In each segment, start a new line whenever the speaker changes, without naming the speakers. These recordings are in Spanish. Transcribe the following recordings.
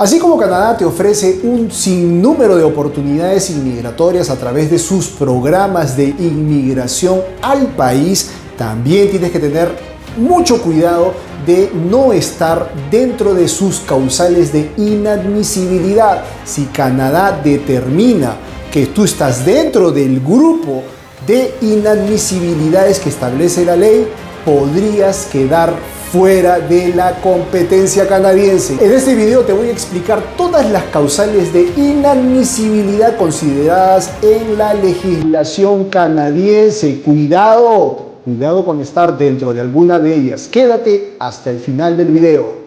Así como Canadá te ofrece un sinnúmero de oportunidades inmigratorias a través de sus programas de inmigración al país, también tienes que tener mucho cuidado de no estar dentro de sus causales de inadmisibilidad. Si Canadá determina que tú estás dentro del grupo de inadmisibilidades que establece la ley, podrías quedar fuera de la competencia canadiense. En este video te voy a explicar todas las causales de inadmisibilidad consideradas en la legislación canadiense. Cuidado con estar dentro de alguna de ellas. Quédate hasta el final del video.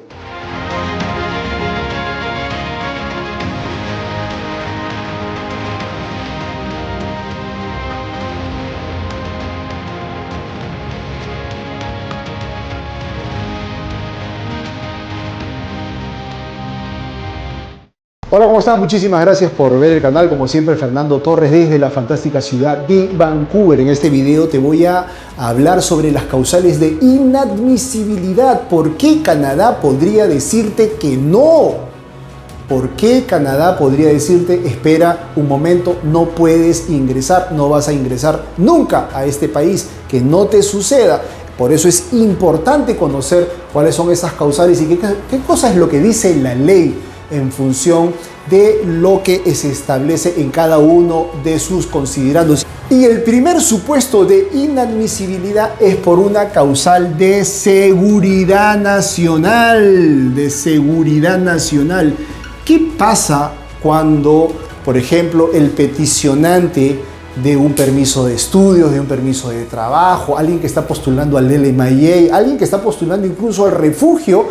Hola, ¿cómo estás? Muchísimas gracias por ver el canal. Como siempre, Fernando Torres desde la fantástica ciudad de Vancouver. En este video te voy a hablar sobre las causales de inadmisibilidad. ¿Por qué Canadá podría decirte que no? ¿Por qué Canadá podría decirte, espera un momento, no puedes ingresar, no vas a ingresar nunca a este país, que no te suceda? Por eso es importante conocer cuáles son esas causales y qué cosa es lo que dice la ley en función de lo que se establece en cada uno de sus considerandos. Y el primer supuesto de inadmisibilidad es por una causal de seguridad nacional. ¿Qué pasa cuando, por ejemplo, el peticionante de un permiso de estudios, de un permiso de trabajo, alguien que está postulando al LMIA, alguien que está postulando incluso al refugio,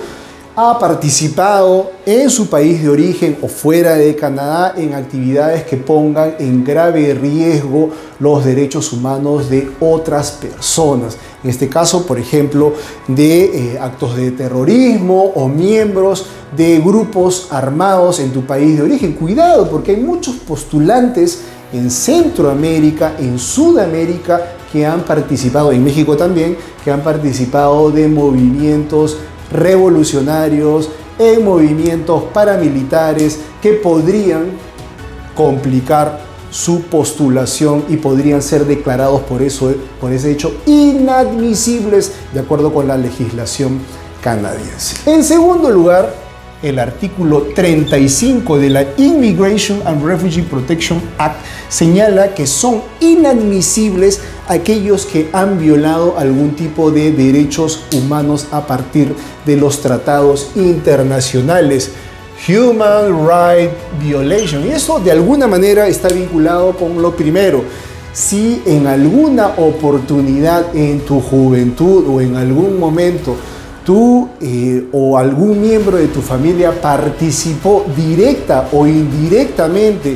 ha participado en su país de origen o fuera de Canadá en actividades que pongan en grave riesgo los derechos humanos de otras personas? En este caso, por ejemplo, de actos de terrorismo o miembros de grupos armados en tu país de origen. Cuidado, porque hay muchos postulantes en Centroamérica, en Sudamérica, que han participado, en México también, que han participado de movimientos revolucionarios, en movimientos paramilitares que podrían complicar su postulación y podrían ser declarados por ese hecho inadmisibles de acuerdo con la legislación canadiense. En segundo lugar, el artículo 35 de la Immigration and Refugee Protection Act señala que son inadmisibles aquellos que han violado algún tipo de derechos humanos a partir de los tratados internacionales. Human Rights Violation. Y eso de alguna manera está vinculado con lo primero. Si en alguna oportunidad en tu juventud o en algún momento tú o algún miembro de tu familia participó directa o indirectamente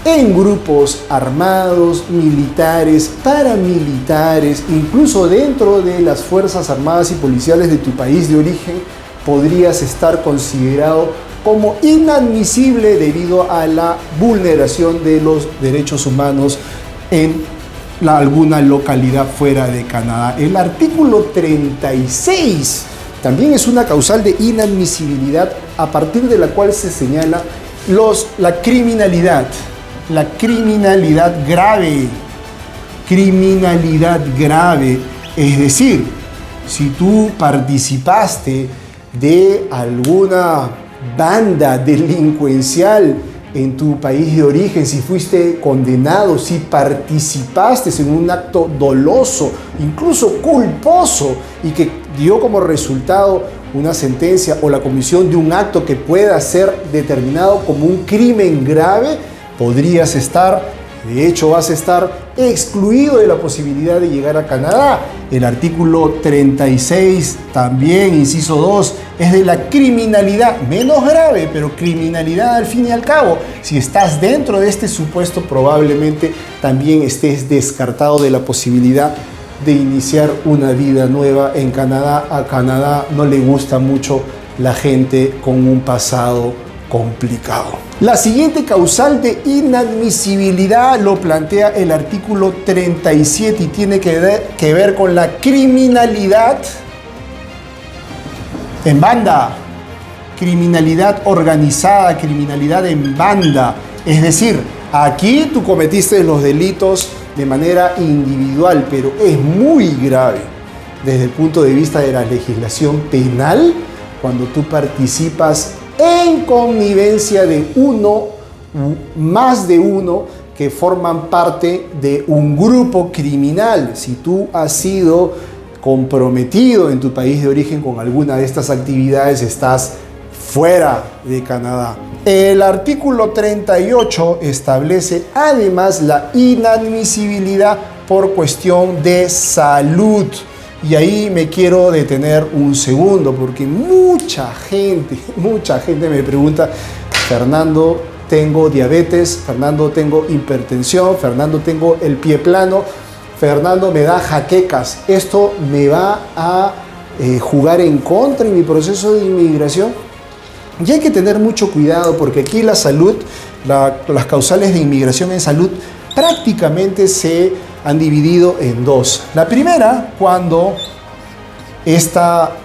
en grupos armados, militares, paramilitares, incluso dentro de las Fuerzas Armadas y Policiales de tu país de origen, podrías estar considerado como inadmisible debido a la vulneración de los derechos humanos en alguna localidad fuera de Canadá. El artículo 36 también es una causal de inadmisibilidad a partir de la cual se señala la criminalidad grave. Criminalidad grave, es decir, si tú participaste de alguna banda delincuencial en tu país de origen, si fuiste condenado, si participaste en un acto doloso, incluso culposo, y que dio como resultado una sentencia o la comisión de un acto que pueda ser determinado como un crimen grave, podrías estar, de hecho vas a estar excluido de la posibilidad de llegar a Canadá. El artículo 36 también, inciso 2, es de la criminalidad menos grave, pero criminalidad al fin y al cabo. Si estás dentro de este supuesto, probablemente también estés descartado de la posibilidad de iniciar una vida nueva en Canadá. A Canadá no le gusta mucho la gente con un pasado complicado. La siguiente causal de inadmisibilidad lo plantea el artículo 37 y tiene que ver con la criminalidad en banda. criminalidad organizada, criminalidad en banda. Es decir, aquí tú cometiste los delitos de manera individual, pero es muy grave desde el punto de vista de la legislación penal cuando tú participas en connivencia de uno, más de uno, que forman parte de un grupo criminal. Si tú has sido comprometido en tu país de origen con alguna de estas actividades, estás fuera de Canadá. El artículo 38 establece además la inadmisibilidad por cuestión de salud. Y ahí me quiero detener un segundo, porque mucha gente me pregunta: Fernando, tengo diabetes, Fernando, tengo hipertensión, Fernando, tengo el pie plano, Fernando, me da jaquecas. ¿Esto me va a jugar en contra en mi proceso de inmigración? Y hay que tener mucho cuidado, porque aquí la salud, las causales de inmigración en salud prácticamente se han dividido en dos. La primera, cuando esta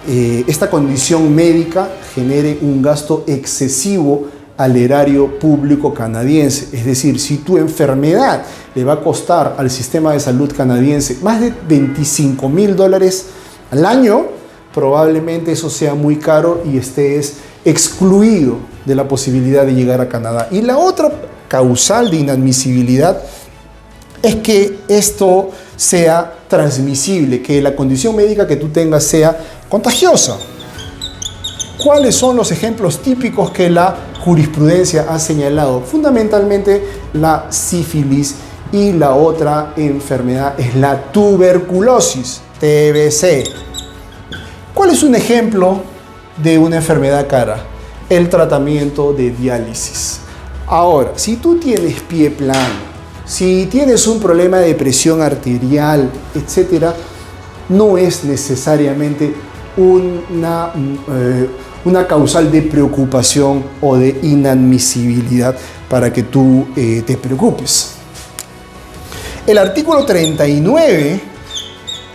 condición médica genere un gasto excesivo al erario público canadiense. Es decir, si tu enfermedad le va a costar al sistema de salud canadiense más de $25,000 al año, probablemente eso sea muy caro y estés excluido de la posibilidad de llegar a Canadá. Y la otra causal de inadmisibilidad es que esto sea transmisible, que la condición médica que tú tengas sea contagiosa. ¿Cuáles son los ejemplos típicos que la jurisprudencia ha señalado? Fundamentalmente la sífilis, y la otra enfermedad es la tuberculosis, TBC. ¿Cuál es un ejemplo de una enfermedad cara? El tratamiento de diálisis. Ahora, si tú tienes pie plano, si tienes un problema de presión arterial, etc., no es necesariamente una causal de preocupación o de inadmisibilidad para que tú te preocupes. El artículo 39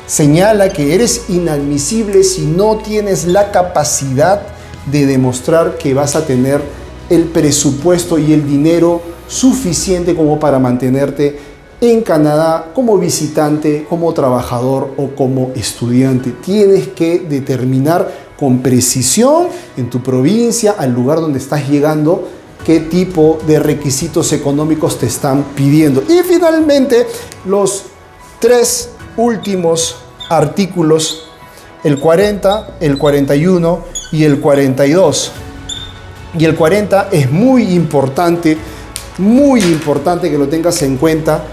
señala que eres inadmisible si no tienes la capacidad de demostrar que vas a tener el presupuesto y el dinero suficiente como para mantenerte en Canadá como visitante, como trabajador o como estudiante. Tienes que determinar con precisión en tu provincia, al lugar donde estás llegando, qué tipo de requisitos económicos te están pidiendo. Y finalmente, los tres últimos artículos, el 40, el 41 y el 42. Y el 40 es muy importante que lo tengas en cuenta,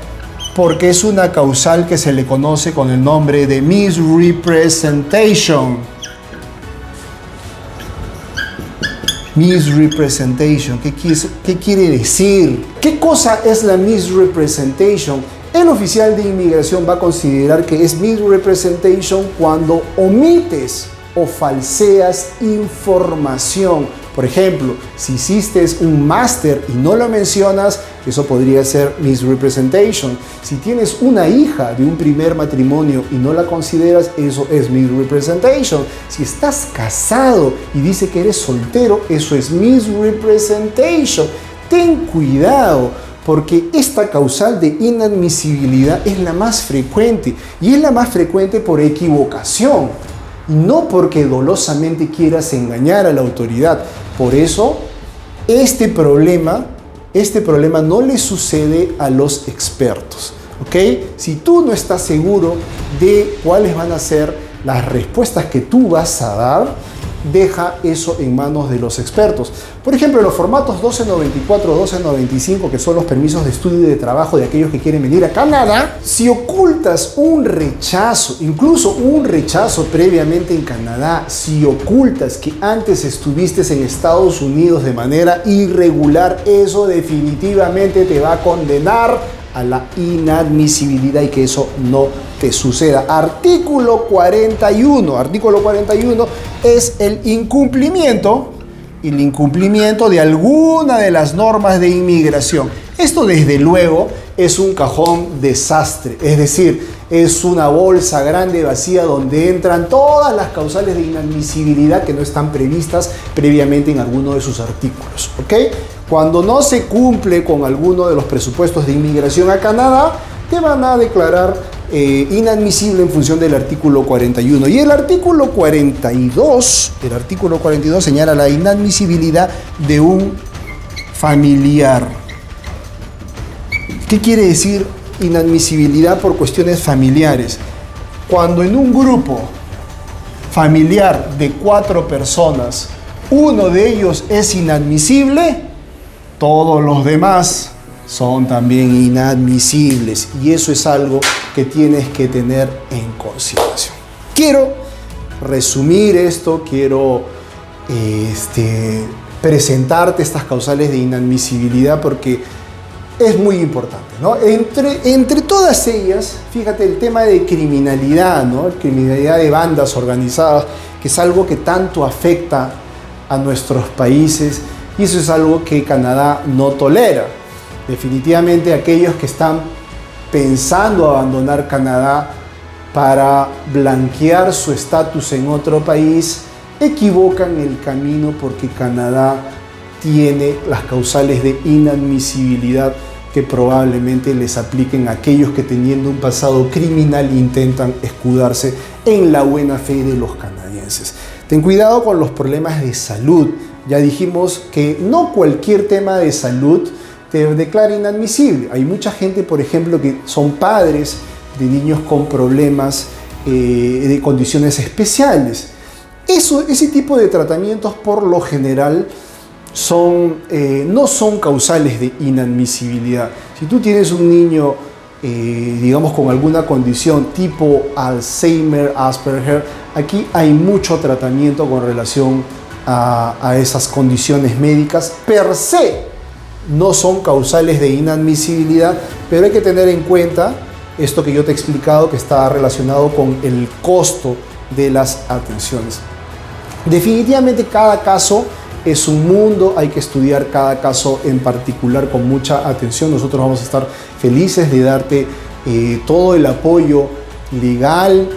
porque es una causal que se le conoce con el nombre de misrepresentation. Misrepresentation, ¿qué quiere decir? ¿Qué cosa es la misrepresentation? El oficial de inmigración va a considerar que es misrepresentation cuando omites o falseas información. Por ejemplo, si hiciste un máster y no lo mencionas, eso podría ser misrepresentation. Si tienes una hija de un primer matrimonio y no la consideras, eso es misrepresentation. Si estás casado y dice que eres soltero, eso es misrepresentation. Ten cuidado, porque esta causal de inadmisibilidad es la más frecuente, y es la más frecuente por equivocación, no porque dolosamente quieras engañar a la autoridad. Por eso, este problema no le sucede a los expertos, ¿ok? Si tú no estás seguro de cuáles van a ser las respuestas que tú vas a dar, deja eso en manos de los expertos. Por ejemplo, los formatos 1294, 1295, que son los permisos de estudio y de trabajo de aquellos que quieren venir a Canadá, si ocultas un rechazo, incluso un rechazo previamente en Canadá, si ocultas que antes estuviste en Estados Unidos de manera irregular, eso definitivamente te va a condenar a la inadmisibilidad, y que eso no te suceda. Artículo 41. Artículo 41 es el incumplimiento de alguna de las normas de inmigración. Esto desde luego es un cajón desastre, es decir, es una bolsa grande vacía donde entran todas las causales de inadmisibilidad que no están previstas previamente en alguno de sus artículos, ¿ok? Cuando no se cumple con alguno de los presupuestos de inmigración a Canadá, te van a declarar inadmisible en función del artículo 41. Y el artículo 42 señala la inadmisibilidad de un familiar. ¿Qué quiere decir inadmisibilidad por cuestiones familiares? Cuando en un grupo familiar de 4 personas, uno de ellos es inadmisible, todos los demás son también inadmisibles. Y eso es algo que tienes que tener en consideración. Quiero resumir esto, quiero presentarte estas causales de inadmisibilidad porque es muy importante, ¿no? Entre todas ellas, fíjate, el tema de criminalidad, ¿no? Criminalidad de bandas organizadas, que es algo que tanto afecta a nuestros países, y eso es algo que Canadá no tolera. Definitivamente aquellos que están pensando abandonar Canadá para blanquear su estatus en otro país, equivocan el camino porque Canadá tiene las causales de inadmisibilidad que probablemente les apliquen a aquellos que teniendo un pasado criminal intentan escudarse en la buena fe de los canadienses. Ten cuidado con los problemas de salud. Ya dijimos que no cualquier tema de salud te declara inadmisible. Hay mucha gente, por ejemplo, que son padres de niños con problemas de condiciones especiales. Ese tipo de tratamientos por lo general no son causales de inadmisibilidad. Si tú tienes un niño, digamos, con alguna condición tipo Alzheimer, Asperger, aquí hay mucho tratamiento con relación a esas condiciones médicas. Per se no son causales de inadmisibilidad, pero hay que tener en cuenta esto que yo te he explicado, que está relacionado con el costo de las atenciones. Definitivamente cada caso es un mundo, hay que estudiar cada caso en particular con mucha atención. Nosotros vamos a estar felices de darte todo el apoyo legal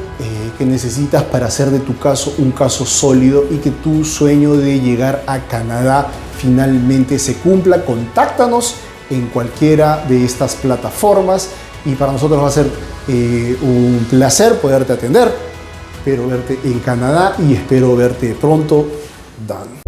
que necesitas para hacer de tu caso un caso sólido y que tu sueño de llegar a Canadá finalmente se cumpla. Contáctanos en cualquiera de estas plataformas y para nosotros va a ser un placer poderte atender. Espero verte en Canadá y espero verte pronto. Dan.